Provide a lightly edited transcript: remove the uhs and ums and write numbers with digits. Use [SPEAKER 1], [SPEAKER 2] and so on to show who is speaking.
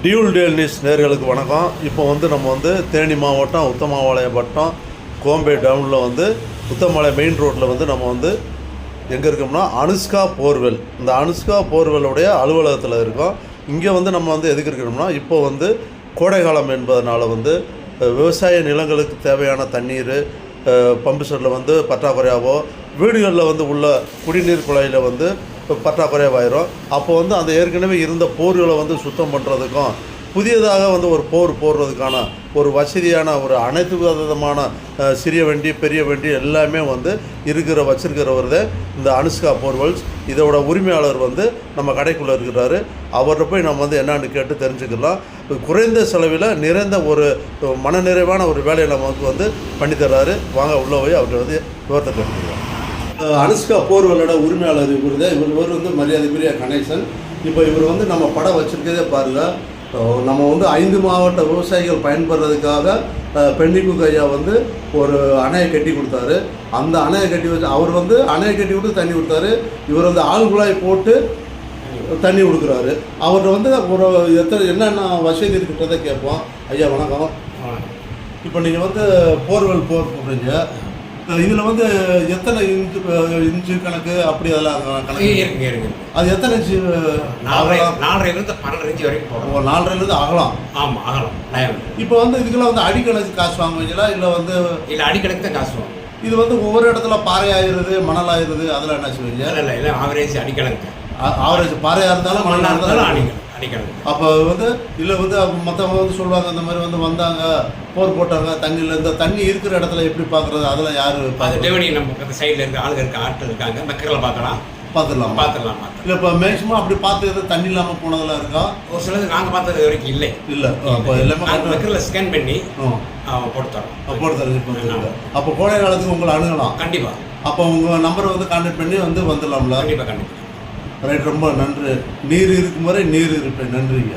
[SPEAKER 1] Dual Dale news நேர்களுக்கு வணக்கம். இப்போ நம்ம தேனி மாவட்டம் உத்தமபாளையம் வட்டம் கோம்பே டவுனில் உத்தமபாளையம் மெயின் ரோட்டில் நம்ம எங்கே இருக்கோம்னா அனுஷ்கா போர்வெல். இந்த அனுஷ்கா போர்வெல்லுடைய அலுவலகத்தில் இருக்கோம். இங்கே நம்ம எதுக்கு இருக்கணும்னா இப்போ கோடை காலம் என்பதனால விவசாய நிலங்களுக்கு தேவையான தண்ணீர் பம்பு செட்டில் பற்றாக்குறையாவோ வீடுகளில் உள்ள குடிநீர் குழாயில் பற்றாக்குறையாயிரும். அப்போ அந்த ஏற்கனவே இருந்த போர்களை சுத்தம் பண்ணுறதுக்கும் புதியதாக ஒரு போர் போடுறதுக்கான ஒரு வசதியான ஒரு அனைத்து விதமான சிறிய வண்டி பெரிய வண்டி எல்லாமே வச்சுருக்கிறவர் தான் இந்த அனுஷ்கா போர்வெல்ஸ். இதோட உரிமையாளர் நம்ம கடைக்குள்ளே இருக்கிறாரு. அவர்கிட்ட போய் நம்ம என்னான்னு கேட்டு தெரிஞ்சுக்கலாம். குறைந்த செலவில் நிறைந்த ஒரு மனநிறைவான ஒரு வேலையை நமக்கு பண்ணித்தர்றாரு. வாங்க உள்ளே போய் அவர்கிட்ட விவரத்தை கேட்டுக்கலாம். அனுஷ்கா போர்வெல்லோட உரிமையாளர் இவர் தான். இவர் மரியாதைக்குரிய கணேசன். இப்போ இவர் நம்ம படம் வச்சுருக்கதே பாருங்கள். நம்ம 5 மாவட்ட விவசாயிகள் பயன்படுறதுக்காக பெண்ணிக்கு ஐயா ஒரு அணையை கட்டி கொடுத்தாரு. அந்த அணையை கட்டி வச்சு அவர் அணையை கட்டி விட்டு தண்ணி கொடுத்தாரு. இவர் ஆள் குழாய் போட்டு தண்ணி கொடுக்குறாரு. அவர்கிட்ட ஒரு என்னென்ன வசதி இருக்குன்றதை கேட்போம். ஐயா வணக்கம். இப்போ நீங்கள் போர்வெல் போர் போடுறீங்க. இதில் எத்தனை இன்ச்சு கணக்கு அப்படி அதெல்லாம் கணக்கு
[SPEAKER 2] இருக்கு.
[SPEAKER 1] அது எத்தனை இன்ச்சு?
[SPEAKER 2] 4.5 12 இன்ச்சு வரைக்கும் போடும்.
[SPEAKER 1] 4.5 அகலம்.
[SPEAKER 2] ஆமாம், அகலம்.
[SPEAKER 1] இப்போ இதுக்கெல்லாம் அடிக்கணக்கு காசு வாங்குவீங்களா இல்லை
[SPEAKER 2] இல்லை அடிக்கணக்கு தான் காசு வாங்குவோம். இது
[SPEAKER 1] ஒவ்வொரு இடத்துல பாறை ஆயிடுது மணல் ஆயிடுது அதெல்லாம் என்ன செய்வீங்க?
[SPEAKER 2] இல்லை ஆவரேஜ் அடிக்கணக்கு.
[SPEAKER 1] ஆவரேஜ் பாறையாக இருந்தாலும் மண்ணாக இருந்தாலும்
[SPEAKER 2] அடிக்கணும்.
[SPEAKER 1] அப்போ இல்லை மற்றவங்க சொல்லுவாங்க இந்த மாதிரி வந்தாங்க போர் போட்டாங்க தண்ணியில். இந்த தண்ணி இருக்கிற இடத்துல எப்படி பார்க்குறது அதெல்லாம் யார்
[SPEAKER 2] டெவனி நம்ம சைடில் இருக்க ஆளுங்க இருக்க ஆட்கள் இருக்காங்க. மக்கள் பார்த்துடலாம்.
[SPEAKER 1] இல்லை இப்போ மேக்ஸிமம் அப்படி பார்த்து தண்ணி இல்லாமல் போனதெல்லாம் இருக்கா?
[SPEAKER 2] ஒரு சிலது நாங்கள் பார்த்தது வரைக்கும் இல்லை.
[SPEAKER 1] அப்போ எல்லாமே
[SPEAKER 2] மக்களில் ஸ்கேன் பண்ணி போட்டுத்தரோம்.
[SPEAKER 1] அப்போ கோடை காலத்துக்கு உங்களை அணுகலாம்.
[SPEAKER 2] கண்டிப்பாக.
[SPEAKER 1] அப்போ உங்கள் நம்பரை கான்டாக்ட் பண்ணி வந்துடலாம்ல?
[SPEAKER 2] கண்டிப்பாக.
[SPEAKER 1] ரைட். ரொம்ப நன்றி. நீர் இருக்கும் வரை நீர் இருப்பேன். நன்றிங்க.